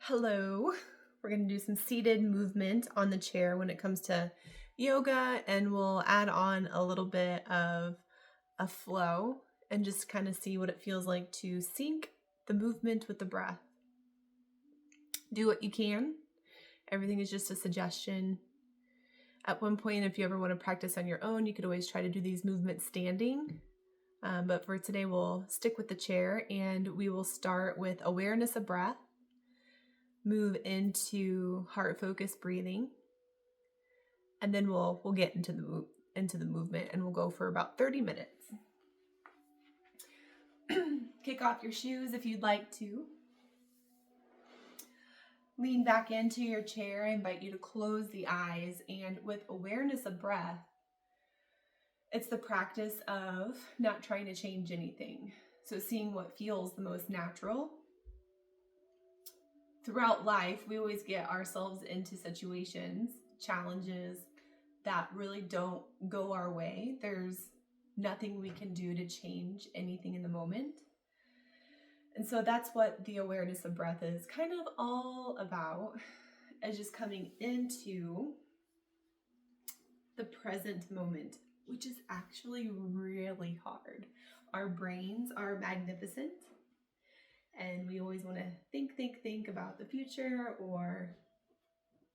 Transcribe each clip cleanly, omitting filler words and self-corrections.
Hello. We're going to do some seated movement on the chair when it comes to yoga, and we'll add on a little bit of a flow and just kind of see what it feels like to sync the movement with the breath. Do what you can. Everything is just a suggestion. At one point, if you ever want to practice on your own, you could always try to do these movements standing. But for today, we'll stick with the chair, and we will start with awareness of breath. Move into heart-focused breathing, and then we'll get into the movement, and we'll go for about 30 minutes. Kick off your shoes if you'd like to. Lean back into your chair. I invite you to close the eyes, and with awareness of breath, it's the practice of not trying to change anything. So seeing what feels the most natural. Throughout life, we always get ourselves into situations, challenges that really don't go our way. There's nothing we can do to change anything in the moment. And so that's what the awareness of breath is kind of all about, is just coming into the present moment, which is actually really hard. Our brains are magnificent, and we always want to think about the future, or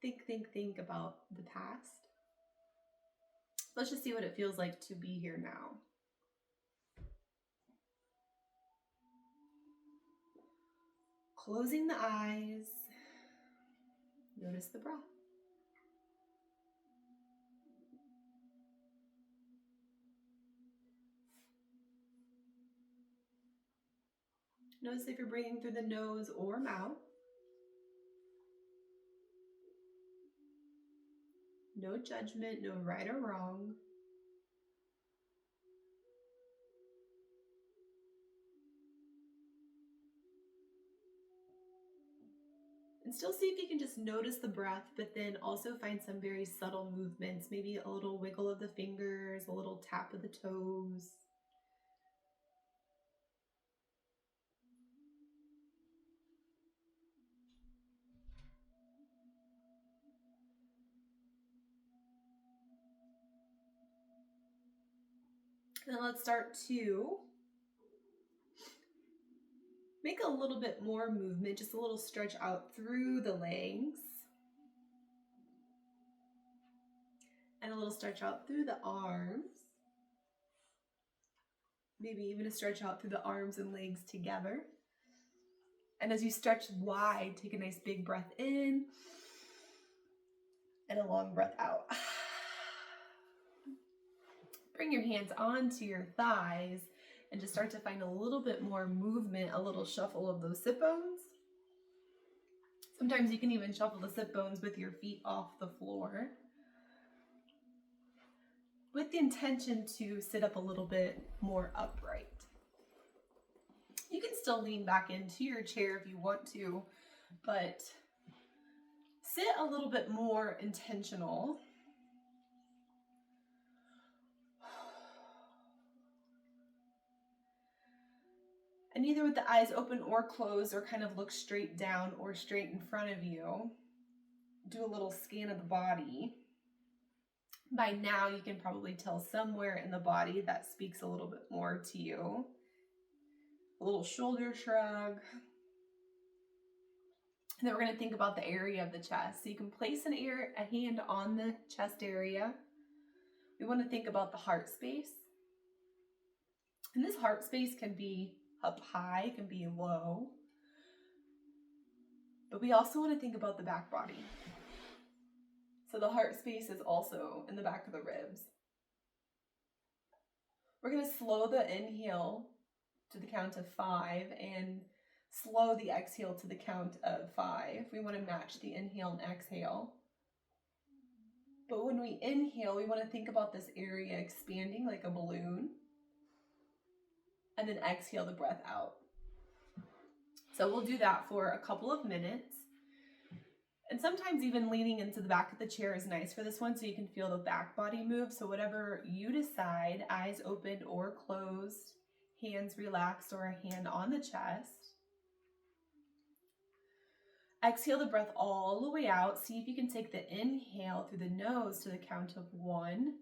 think about the past. Let's just see what it feels like to be here now. Closing the eyes, notice the breath. Notice if you're breathing through the nose or mouth. No judgment, no right or wrong. And still see if you can just notice the breath, but then also find some very subtle movements, maybe a little wiggle of the fingers, a little tap of the toes. And let's start to make a little bit more movement, just a little stretch out through the legs. And a little stretch out through the arms. Maybe even a stretch out through the arms and legs together. And as you stretch wide, take a nice big breath in and a long breath out. Bring your hands onto your thighs and just start to find a little bit more movement, a little shuffle of those sit bones. Sometimes you can even shuffle the sit bones with your feet off the floor, with the intention to sit up a little bit more upright. You can still lean back into your chair if you want to, but sit a little bit more intentional. And either with the eyes open or closed, or kind of look straight down or straight in front of you, do a little scan of the body. By now, you can probably tell somewhere in the body that speaks a little bit more to you. A little shoulder shrug. And then we're going to think about the area of the chest. So you can place a hand on the chest area. We want to think about the heart space. And this heart space can be up high, can be low. But we also want to think about the back body. So the heart space is also in the back of the ribs. We're going to slow the inhale to the count of 5 and slow the exhale to the count of 5. We want to match the inhale and exhale. But when we inhale, we want to think about this area expanding like a balloon. And then exhale the breath out. So we'll do that for a couple of minutes. And sometimes even leaning into the back of the chair is nice for this one, so you can feel the back body move. So whatever you decide, eyes open or closed, hands relaxed, or a hand on the chest. Exhale the breath all the way out. See if you can take the inhale through the nose to the count of 1,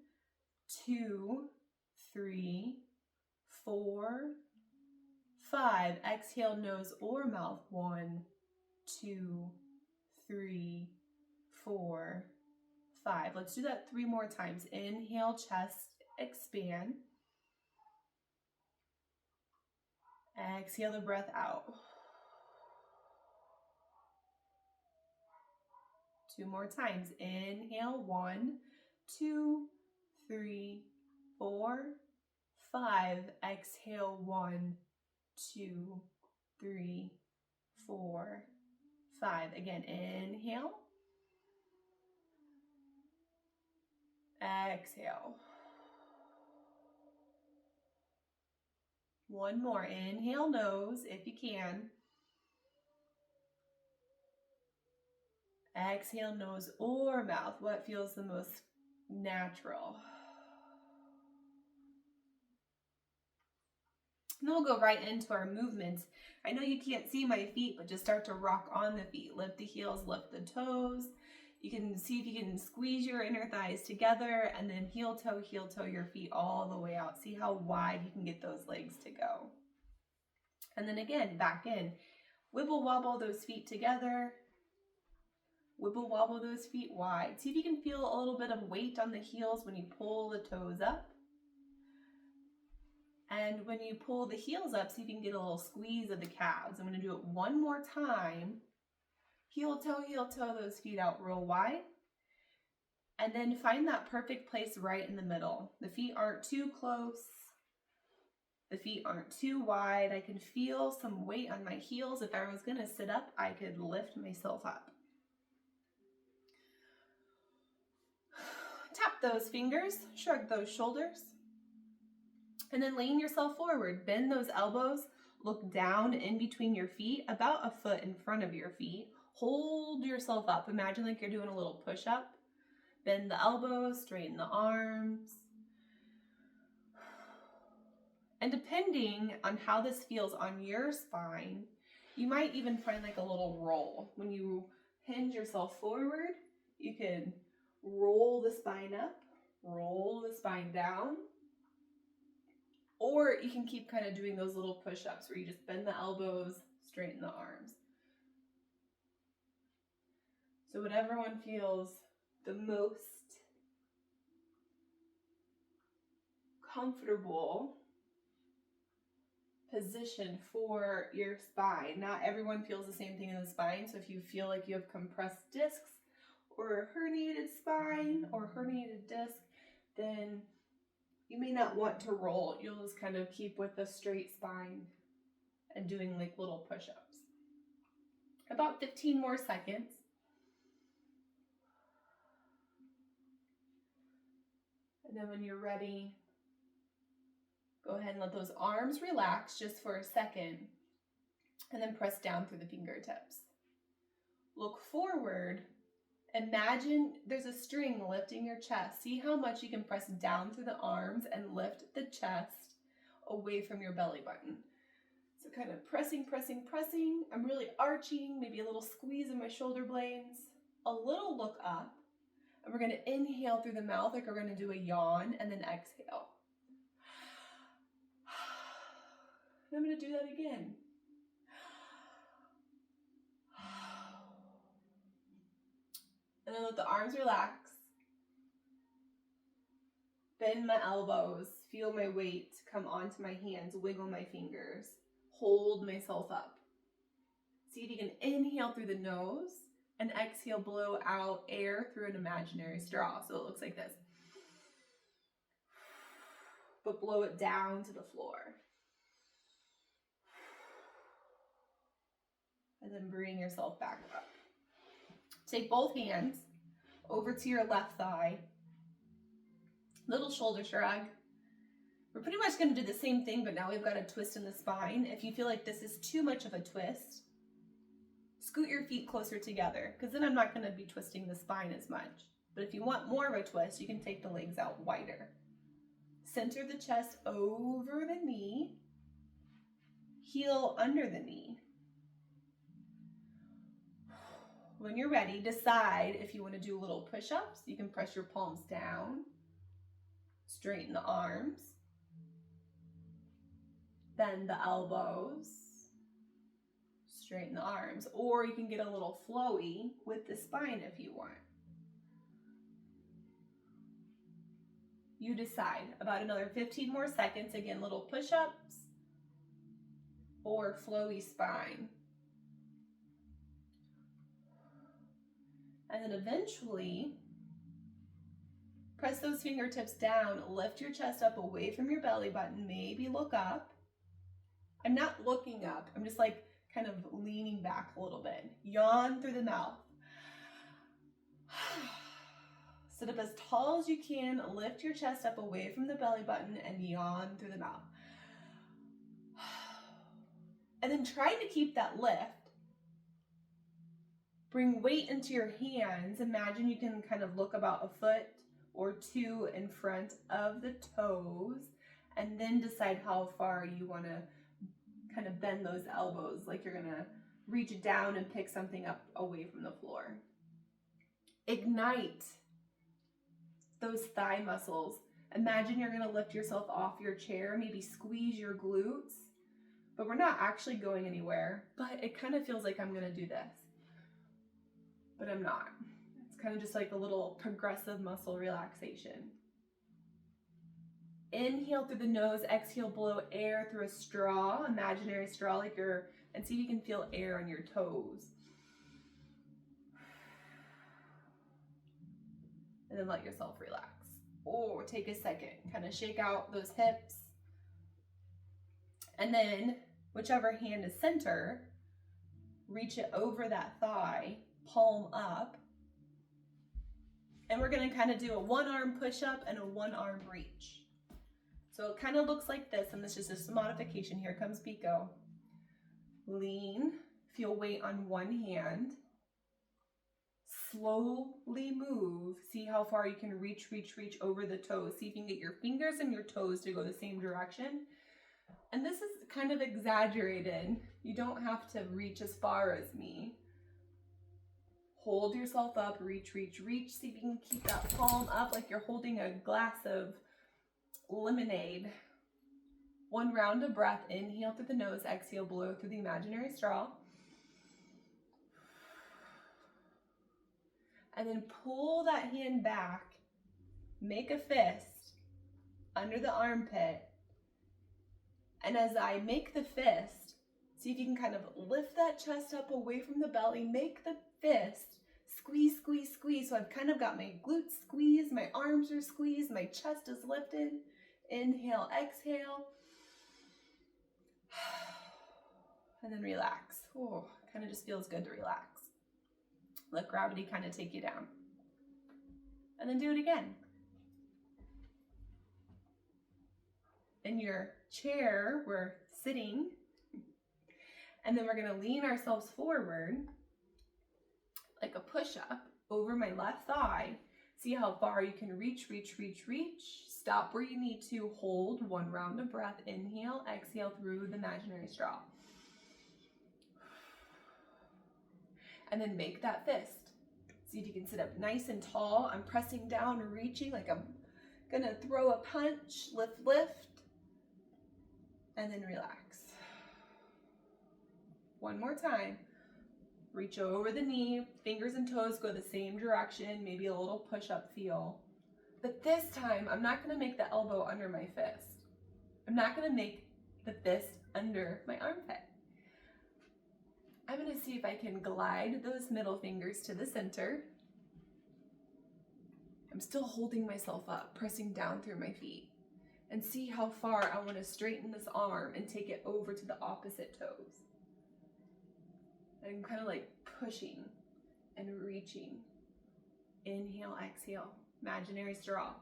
2, 3, 4, 5. Exhale nose or mouth. 1, 2, 3, 4, 5. Let's do that 3 more times. Inhale, chest expand. Exhale the breath out. 2 more times. Inhale, 1, 2, 3, 4, 5. Exhale, 1, 2, 3, 4, 5. Again, inhale. Exhale. 1 more. Inhale, nose, if you can. Exhale, nose or mouth. What feels the most natural? And then we'll go right into our movements. I know you can't see my feet, but just start to rock on the feet. Lift the heels, lift the toes. You can see if you can squeeze your inner thighs together and then heel toe your feet all the way out. See how wide you can get those legs to go. And then again, back in. Wibble wobble those feet together. Wibble wobble those feet wide. See if you can feel a little bit of weight on the heels when you pull the toes up. And when you pull the heels up, see if you can get a little squeeze of the calves. I'm going to do it 1 more time. Heel toe those feet out real wide. And then find that perfect place right in the middle. The feet aren't too close. The feet aren't too wide. I can feel some weight on my heels. If I was going to sit up, I could lift myself up. Tap those fingers, shrug those shoulders, and then lean yourself forward. Bend those elbows, look down in between your feet, about a foot in front of your feet. Hold yourself up. Imagine like you're doing a little push-up. Bend the elbows, straighten the arms. And depending on how this feels on your spine, you might even find like a little roll. When you hinge yourself forward, you can roll the spine up, roll the spine down, or you can keep kind of doing those little push-ups where you just bend the elbows, straighten the arms. So whatever one feels the most comfortable position for your spine. Not everyone feels the same thing in the spine, so if you feel like you have compressed discs or a herniated spine or herniated disc, then you may not want to roll. You'll just kind of keep with a straight spine and doing like little push-ups. About 15 more seconds. And then when you're ready, go ahead and let those arms relax just for a second. And then press down through the fingertips. Look forward. Imagine there's a string lifting your chest. See how much you can press down through the arms and lift the chest away from your belly button. So kind of pressing. I'm really arching, maybe a little squeeze in my shoulder blades, a little look up. And we're going to inhale through the mouth like we're going to do a yawn, and then exhale. And I'm going to do that again. And then let the arms relax. Bend my elbows, feel my weight come onto my hands, wiggle my fingers, hold myself up. See if you can inhale through the nose and exhale, blow out air through an imaginary straw. So it looks like this. But blow it down to the floor. And then bring yourself back up. Take both hands over to your left thigh. Little shoulder shrug. We're pretty much going to do the same thing, but now we've got a twist in the spine. If you feel like this is too much of a twist, scoot your feet closer together, because then I'm not going to be twisting the spine as much. But if you want more of a twist, you can take the legs out wider. Center the chest over the knee. Heel under the knee. When you're ready, decide if you want to do little push-ups. You can press your palms down, straighten the arms, bend the elbows, straighten the arms, or you can get a little flowy with the spine if you want. You decide. About another 15 more seconds. Again, little push-ups or flowy spine. And then eventually, press those fingertips down, lift your chest up away from your belly button, maybe look up. I'm not looking up, I'm just like kind of leaning back a little bit. Yawn through the mouth. Sit up as tall as you can, lift your chest up away from the belly button and yawn through the mouth. And then try to keep that lift. Bring weight into your hands. Imagine you can kind of look about a foot or two in front of the toes, and then decide how far you want to kind of bend those elbows, like you're gonna reach down and pick something up away from the floor. Ignite those thigh muscles. Imagine you're gonna lift yourself off your chair, maybe squeeze your glutes, but we're not actually going anywhere, but it kind of feels like I'm gonna do this, but I'm not. It's kind of just like a little progressive muscle relaxation. Inhale through the nose, exhale, blow air through a straw, imaginary straw, and see if you can feel air on your toes. And then let yourself relax. Or take a second, kind of shake out those hips. And then, whichever hand is center, reach it over that thigh, palm up. And we're gonna kind of do a one-arm push-up and a one-arm reach. So it kind of looks like this, and this is just a modification. Here comes Pico. Lean, feel weight on one hand. Slowly move. See how far you can reach over the toes. See if you can get your fingers and your toes to go the same direction. And this is kind of exaggerated. You don't have to reach as far as me. Hold yourself up, reach. See if you can keep that palm up like you're holding a glass of lemonade. One round of breath. Inhale through the nose, exhale, blow through the imaginary straw. And then pull that hand back, make a fist under the armpit. And as I make the fist, see if you can kind of lift that chest up away from the belly, make the fist, squeeze. So I've kind of got my glutes squeezed, my arms are squeezed, my chest is lifted. Inhale, exhale. And then relax. Oh, kind of just feels good to relax. Let gravity kind of take you down. And then do it again. In your chair, we're sitting. And then we're going to lean ourselves forward like a push-up over my left thigh. See how far you can reach. Stop where you need to. Hold one round of breath. Inhale, exhale through the imaginary straw. And then make that fist. See if you can sit up nice and tall. I'm pressing down, reaching like I'm gonna throw a punch. Lift. And then relax. One more time. Reach over the knee, fingers and toes go the same direction, maybe a little push-up feel. But this time, I'm not gonna make the elbow under my fist. I'm not gonna make the fist under my armpit. I'm gonna see if I can glide those middle fingers to the center. I'm still holding myself up, pressing down through my feet. And see how far I wanna straighten this arm and take it over to the opposite toes. I'm kind of like pushing and reaching. Inhale, exhale, imaginary straw.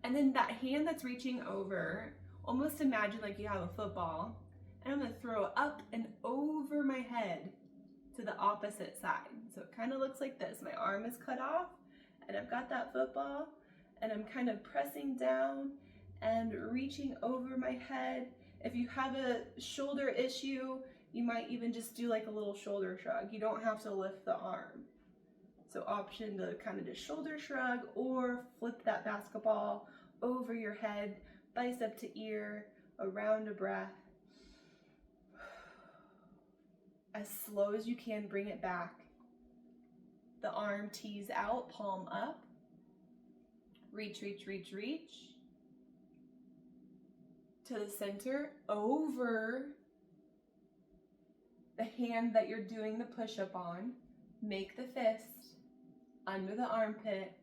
And then that hand that's reaching over, almost imagine like you have a football, and I'm gonna throw it up and over my head to the opposite side. So it kind of looks like this. My arm is cut off, and I've got that football, and I'm kind of pressing down and reaching over my head If you have a shoulder issue, you might even just do like a little shoulder shrug. You don't have to lift the arm. So option to kind of just shoulder shrug or flip that basketball over your head, bicep to ear, around a breath. As slow as you can, bring it back. The arm tees out, palm up. Reach, reach, reach, reach. To the center, over the hand that you're doing the push-up on. Make the fist under the armpit.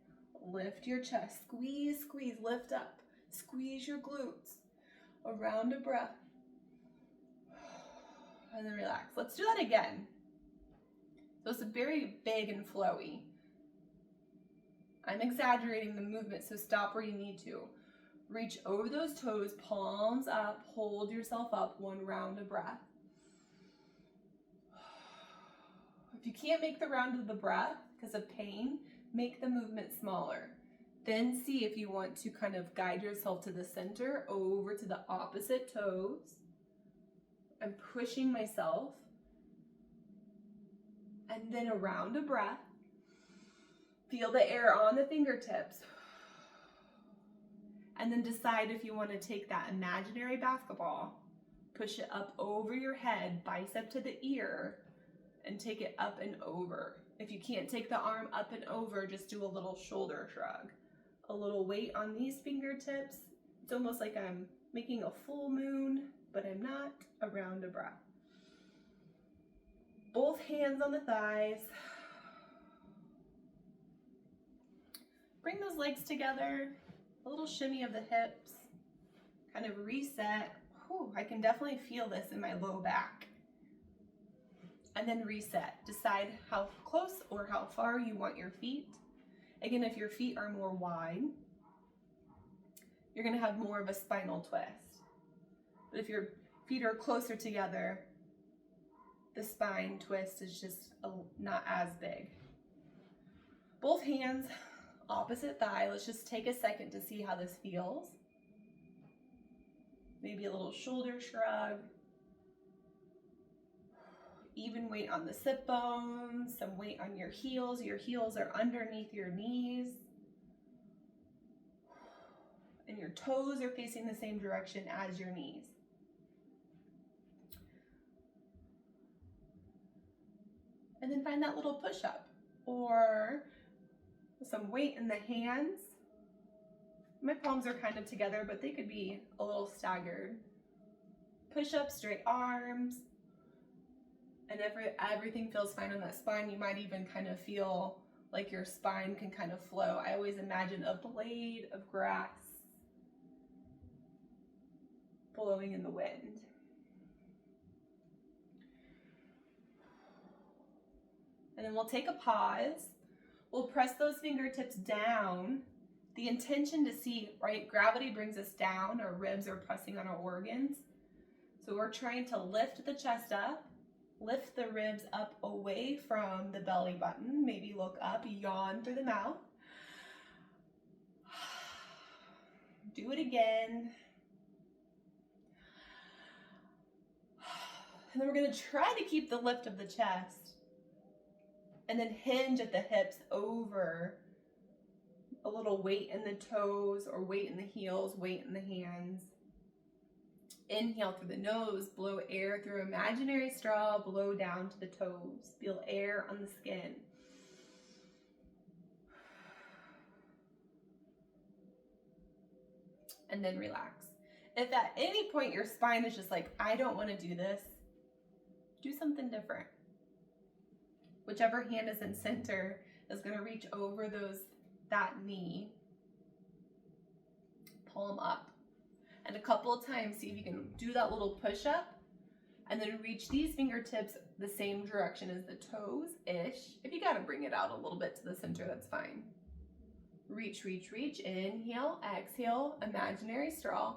Lift your chest. Squeeze, squeeze, lift up. Squeeze your glutes. Around a breath. And then relax. Let's do that again. So it's very big and flowy. I'm exaggerating the movement, so stop where you need to. Reach over those toes, palms up, hold yourself up, one round of breath. If you can't make the round of the breath because of pain, make the movement smaller. Then see if you want to kind of guide yourself to the center, over to the opposite toes. I'm pushing myself. And then a round of breath. Feel the air on the fingertips. And then decide if you want to take that imaginary basketball, push it up over your head, bicep to the ear, and take it up and over. If you can't take the arm up and over, just do a little shoulder shrug. A little weight on these fingertips. It's almost like I'm making a full moon, but I'm not. A round of breath. Both hands on the thighs. Bring those legs together. A little shimmy of the hips. Kind of reset. Whew, I can definitely feel this in my low back. And then reset. Decide how close or how far you want your feet. Again, if your feet are more wide, you're going to have more of a spinal twist. But if your feet are closer together, the spine twist is just not as big. Both hands, opposite thigh. Let's just take a second to see how this feels. Maybe a little shoulder shrug. Even weight on the sit bones, some weight on your heels. Your heels are underneath your knees. And your toes are facing the same direction as your knees. And then find that little push-up or some weight in the hands. My palms are kind of together, but they could be a little staggered. Push-up, straight arms. And everything feels fine on that spine. You might even kind of feel like your spine can kind of flow. I always imagine a blade of grass blowing in the wind. And then we'll take a pause. We'll press those fingertips down. The intention to see, right, gravity brings us down. Our ribs are pressing on our organs. So we're trying to lift the chest up. Lift the ribs up away from the belly button. Maybe look up, yawn through the mouth. Do it again. And then we're going to try to keep the lift of the chest. And then hinge at the hips over. A little weight in the toes or weight in the heels, weight in the hands. Inhale through the nose, blow air through imaginary straw, blow down to the toes. Feel air on the skin. And then relax. If at any point your spine is just like, I don't want to do this, do something different. Whichever hand is in center is going to reach over that knee. Palm up. And a couple of times, see if you can do that little push-up and then reach these fingertips the same direction as the toes-ish. If you got to bring it out a little bit to the center, that's fine. Reach, reach, reach. Inhale, exhale, imaginary straw.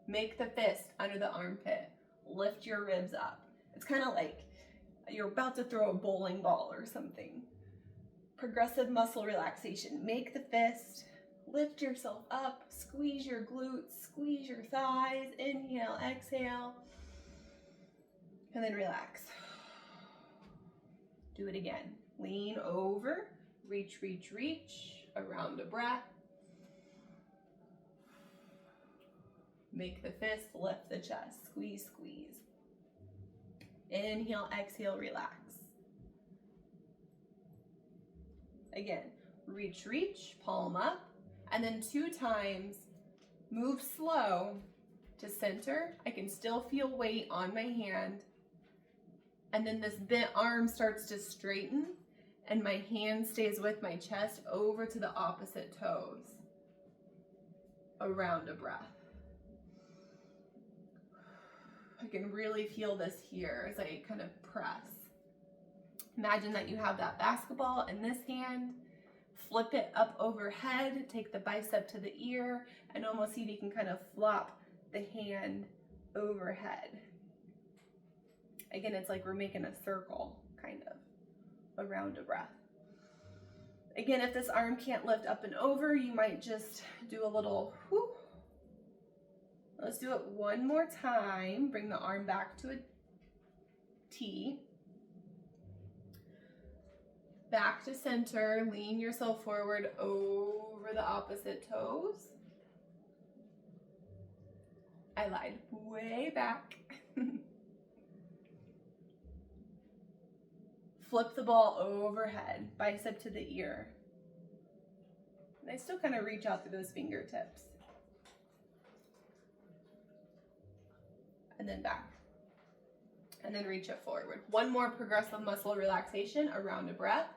Make the fist under the armpit. Lift your ribs up. It's kind of like you're about to throw a bowling ball or something. Progressive muscle relaxation. Make the fist. Lift yourself up, squeeze your glutes, squeeze your thighs. Inhale, exhale, and then relax. Do it again. Lean over, reach, reach, reach, around a breath. Make the fist, lift the chest, squeeze, squeeze. Inhale, exhale, relax. Again, reach, reach, palm up, and then 2 times, move slow to center. I can still feel weight on my hand. And then this bent arm starts to straighten, and my hand stays with my chest over to the opposite toes. Around a breath. I can really feel this here as I kind of press. Imagine that you have that basketball in this hand, flip it up overhead, take the bicep to the ear, and almost see if you can kind of flop the hand overhead. Again, it's like we're making a circle, kind of, around a breath. Again, if this arm can't lift up and over, you might just do a little whoop. Let's do it one more time. Bring the arm back to a T. Back to center, lean yourself forward over the opposite toes. I lied way back. Flip the ball overhead, bicep to the ear. And I still kind of reach out through those fingertips. And then back. And then reach it forward. One more progressive muscle relaxation around a breath.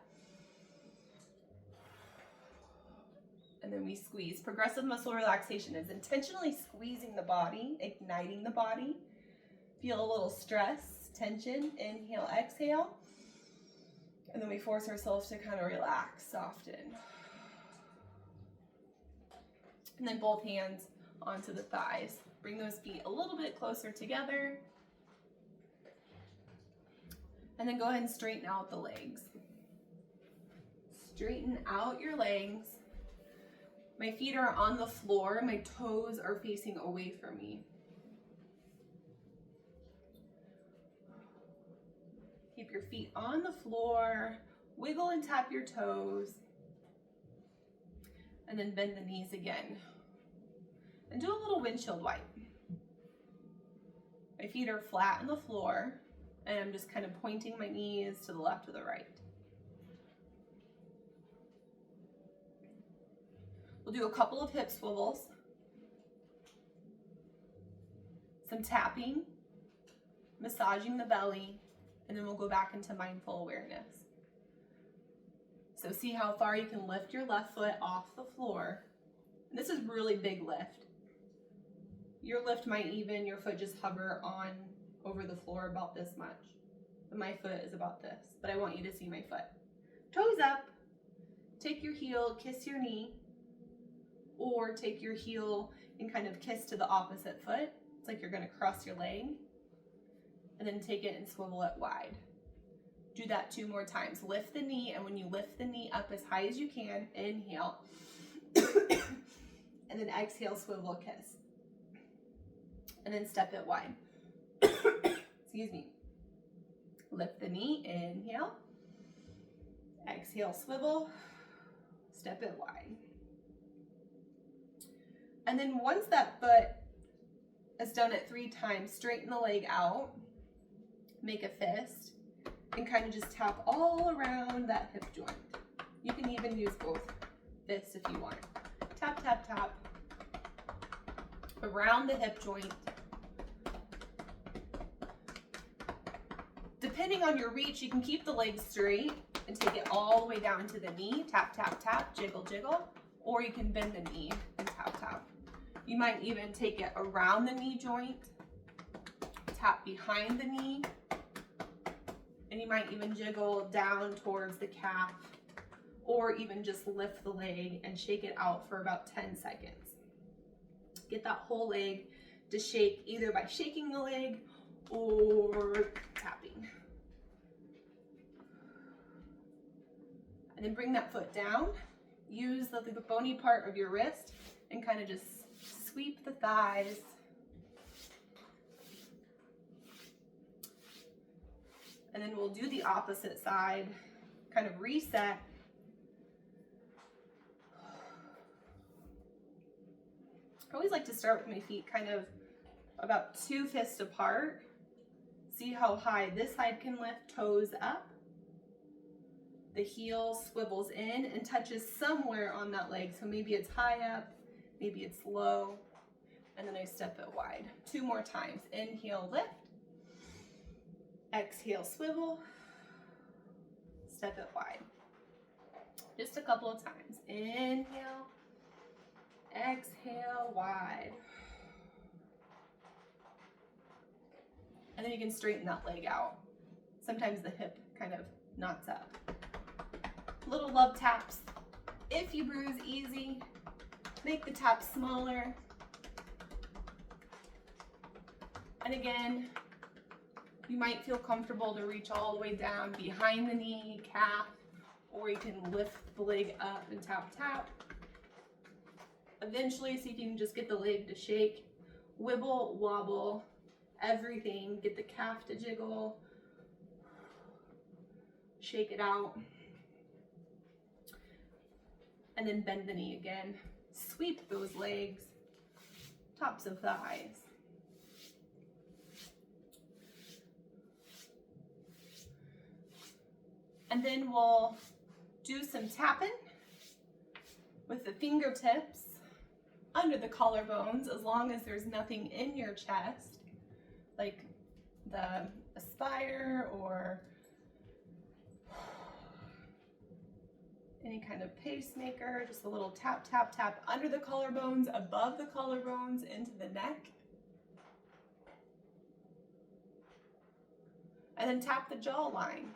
And then we squeeze. Progressive muscle relaxation is intentionally squeezing the body, igniting the body. Feel a little stress, tension. Inhale, exhale. And then we force ourselves to kind of relax, soften. And then both hands onto the thighs. Bring those feet a little bit closer together. And then go ahead and straighten out the legs. Straighten out your legs. My feet are on the floor. My toes are facing away from me. Keep your feet on the floor. Wiggle and tap your toes. And then bend the knees again. And do a little windshield wipe. My feet are flat on the floor, and I'm just kind of pointing my knees to the left or the right. We'll do a couple of hip swivels, some tapping, massaging the belly, and then we'll go back into mindful awareness. So see how far you can lift your left foot off the floor. And this is really big lift. Your lift might even, your foot just hover on over the floor about this much. But my foot is about this, but I want you to see my foot. Toes up, take your heel, kiss your knee, or take your heel and kind of kiss to the opposite foot. It's like you're gonna cross your leg, and then take it and swivel it wide. Do that 2 more times. Lift the knee, and when you lift the knee up as high as you can, inhale, and then exhale, swivel, kiss. And then step it wide. Excuse me. Lift the knee, inhale. Exhale, swivel. Step it wide. And then once that foot is done it 3 times, straighten the leg out. Make a fist. And kind of just tap all around that hip joint. You can even use both fists if you want. Tap, tap, tap. Around the hip joint. Depending on your reach, you can keep the leg straight and take it all the way down to the knee. Tap, tap, tap, jiggle, jiggle. Or you can bend the knee and tap, tap. You might even take it around the knee joint. Tap behind the knee. And you might even jiggle down towards the calf. Or even just lift the leg and shake it out for about 10 seconds. Get that whole leg to shake either by shaking the leg or tapping. And then bring that foot down use the bony part of your wrist and kind of just sweep the thighs. And then we'll do the opposite side, kind of reset. I always like to start with my feet kind of about 2 fists apart. See how high this side can lift, toes up. The heel swivels in and touches somewhere on that leg. So maybe it's high up, maybe it's low. And then I step it wide. 2 more times. Inhale, lift. Exhale, swivel. Step it wide. Just a couple of times. Inhale. Exhale, wide. And then you can straighten that leg out. Sometimes the hip kind of knots up. Little love taps. If you bruise, easy. Make the tap smaller. And again, you might feel comfortable to reach all the way down behind the knee, calf, or you can lift the leg up and tap, tap. Eventually, see if you can just get the leg to shake, wibble, wobble, everything. Get the calf to jiggle, shake it out, and then bend the knee again. Sweep those legs, tops of thighs. And then we'll do some tapping with the fingertips under the collarbones, as long as there's nothing in your chest, like the aspire or any kind of pacemaker. Just a little tap, tap, tap under the collarbones, above the collarbones, into the neck. And then tap the jawline.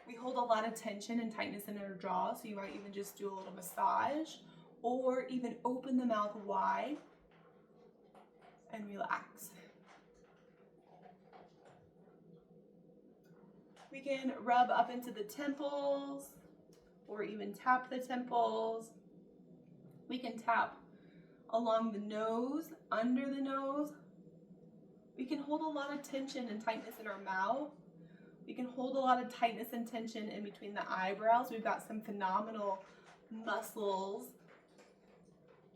We hold a lot of tension and tightness in our jaw, so you might even just do a little massage or even open the mouth wide and relax. We can rub up into the temples or even tap the temples. We can tap along the nose, under the nose. We can hold a lot of tension and tightness in our mouth. We can hold a lot of tightness and tension in between the eyebrows. We've got some phenomenal muscles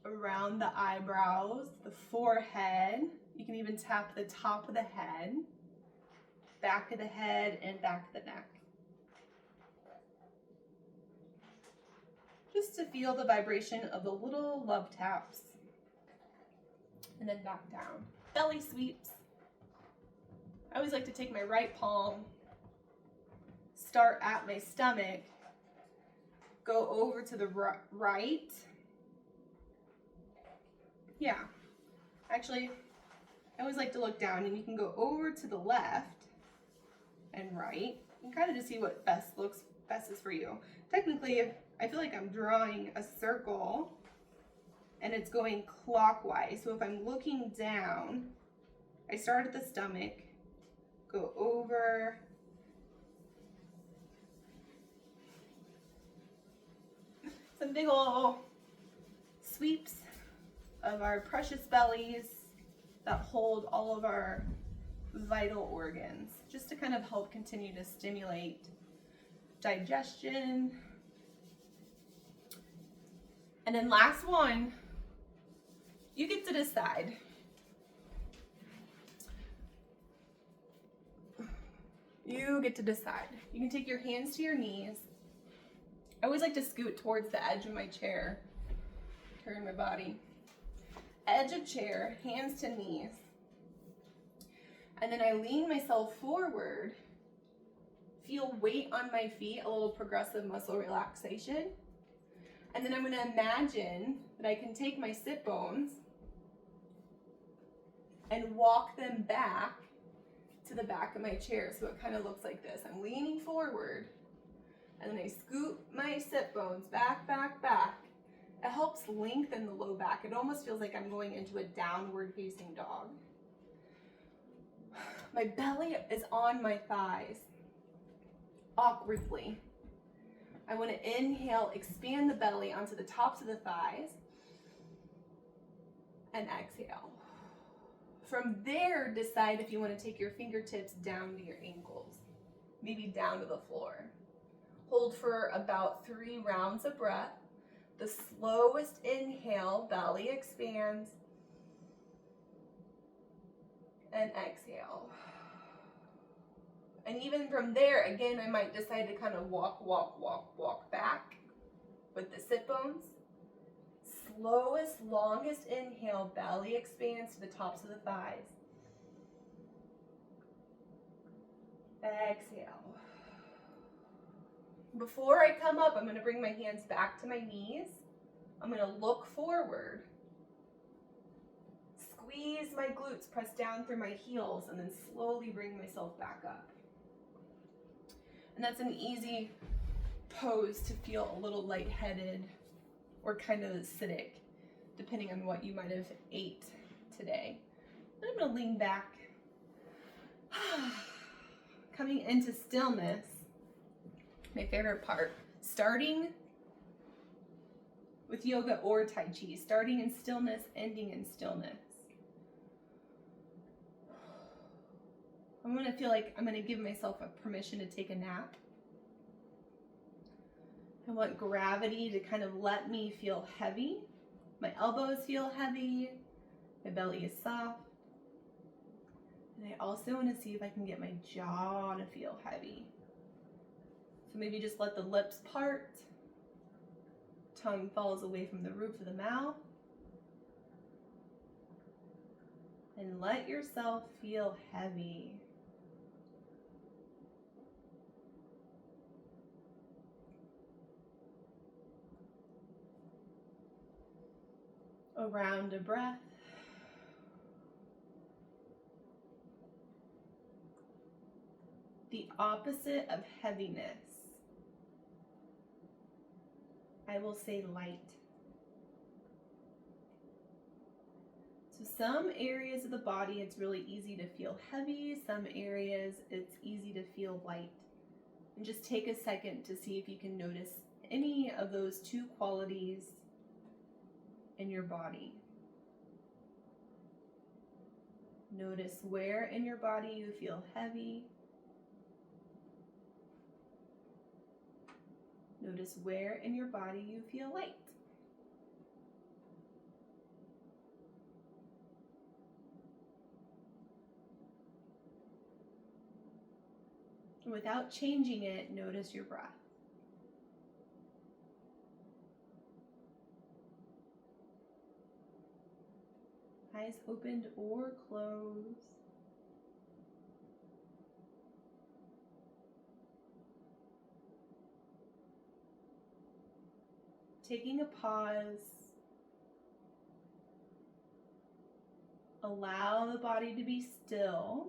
around the eyebrows, the forehead. You can even tap the top of the head, back of the head, and back of the neck. Just to feel the vibration of the little love taps. And then back down. Belly sweeps. I always like to take my right palm, start at my stomach, go over to the right. Yeah, actually, I always like to look down, and you can go over to the left and right and kind of just see what best is for you. Technically, I feel like I'm drawing a circle and it's going clockwise. So if I'm looking down, I start at the stomach, go over, some big ol' sweeps of our precious bellies that hold all of our vital organs, just to kind of help continue to stimulate digestion. And then last one, you get to decide. You get to decide. You can take your hands to your knees. I always like to scoot towards the edge of my chair, turn my body. Edge of chair, hands to knees. And then I lean myself forward, feel weight on my feet, a little progressive muscle relaxation. And then I'm gonna imagine that I can take my sit bones and walk them back to the back of my chair. So it kind of looks like this. I'm leaning forward, and then I scoot my sit bones back, back, back. It helps lengthen the low back. It almost feels like I'm going into a downward facing dog. My belly is on my thighs, awkwardly. I want to inhale, expand the belly onto the tops of the thighs, and exhale. From there, decide if you want to take your fingertips down to your ankles, maybe down to the floor. Hold for about 3 rounds of breath. The slowest inhale, belly expands, and exhale. And even from there, again, I might decide to kind of walk back with the sit bones. Slowest, longest inhale, belly expands to the tops of the thighs. Exhale. Before I come up, I'm going to bring my hands back to my knees. I'm going to look forward. Squeeze my glutes, press down through my heels, and then slowly bring myself back up. And that's an easy pose to feel a little lightheaded or kind of acidic, depending on what you might have ate today. And I'm going to lean back. Coming into stillness, my favorite part. Starting with yoga or Tai Chi, starting in stillness, ending in stillness. I'm going to feel like I'm going to give myself a permission to take a nap. I want gravity to kind of let me feel heavy. My elbows feel heavy. My belly is soft. And I also want to see if I can get my jaw to feel heavy. So maybe just let the lips part. Tongue falls away from the roof of the mouth. And let yourself feel heavy. A round of breath. The opposite of heaviness, I will say light. So some areas of the body, it's really easy to feel heavy. Some areas, it's easy to feel light. And just take a second to see if you can notice any of those two qualities in your body. Notice where in your body you feel heavy. Notice where in your body you feel light. Without changing it, notice your breath. Eyes opened or closed. Taking a pause. Allow the body to be still.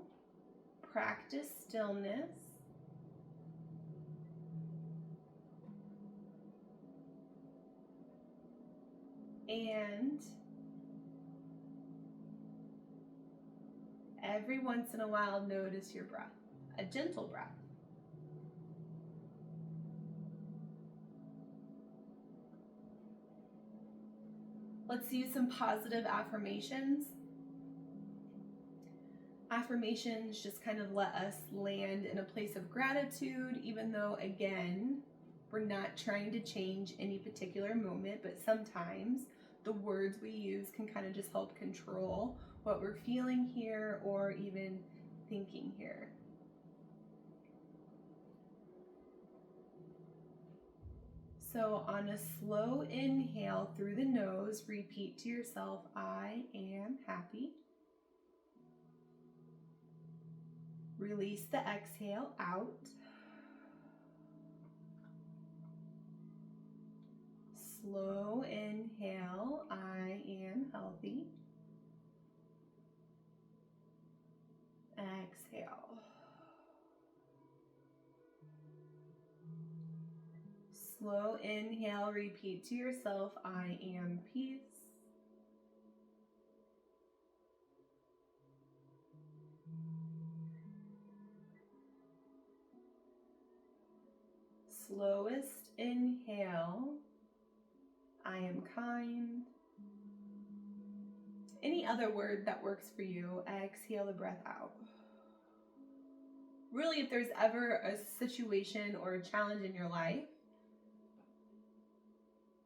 Practice stillness. And every once in a while, notice your breath, a gentle breath. Let's use some positive affirmations. Affirmations just kind of let us land in a place of gratitude, even though, again, we're not trying to change any particular moment, but sometimes the words we use can kind of just help control what we're feeling here or even thinking here. So on a slow inhale through the nose, repeat to yourself, I am happy. Release the exhale out. Slow inhale, I am healthy. Exhale. Slow inhale, repeat to yourself, I am peace. Slowest Inhale, I am kind. Any other word that works for you, exhale the breath out. Really, if there's ever a situation or a challenge in your life,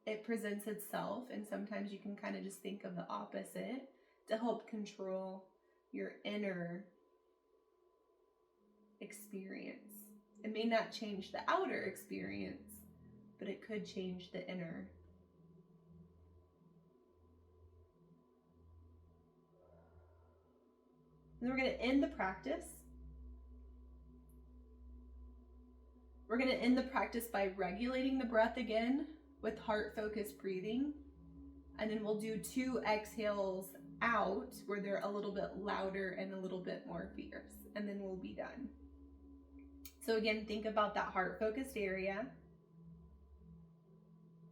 it presents itself, and sometimes you can kind of just think of the opposite to help control your inner experience. It may not change the outer experience, but it could change the inner. And then we're going to end the practice. We're going to end the practice by regulating the breath again with heart-focused breathing. And then we'll do 2 exhales out where they're a little bit louder and a little bit more fierce. And then we'll be done. So again, think about that heart-focused area.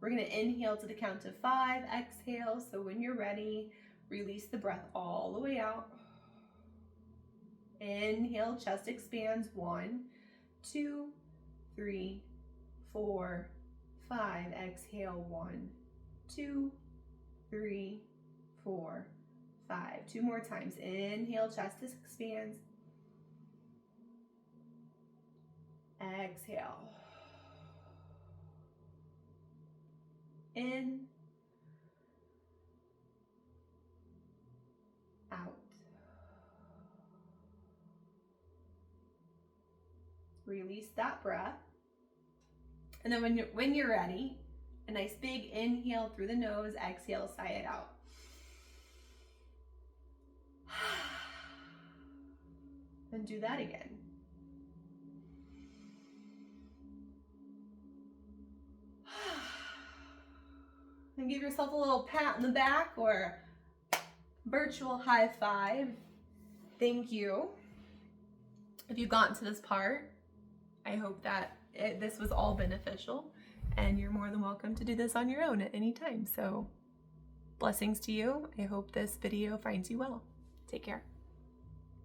We're going to inhale to the count of 5, exhale. So when you're ready, release the breath all the way out. Inhale, chest expands. 1, 2, 3, 4, 5. Exhale. 1, 2, 3, 4, 5. 2 more times. Inhale, chest expands. Exhale. In. Out. Release that breath. And then when you're ready, a nice big inhale through the nose, exhale, sigh it out. And do that again. And give yourself a little pat on the back or virtual high five. Thank you. If you've gotten to this part, I hope that this was all beneficial, and you're more than welcome to do this on your own at any time. So blessings to you. I hope this video finds you well. Take care.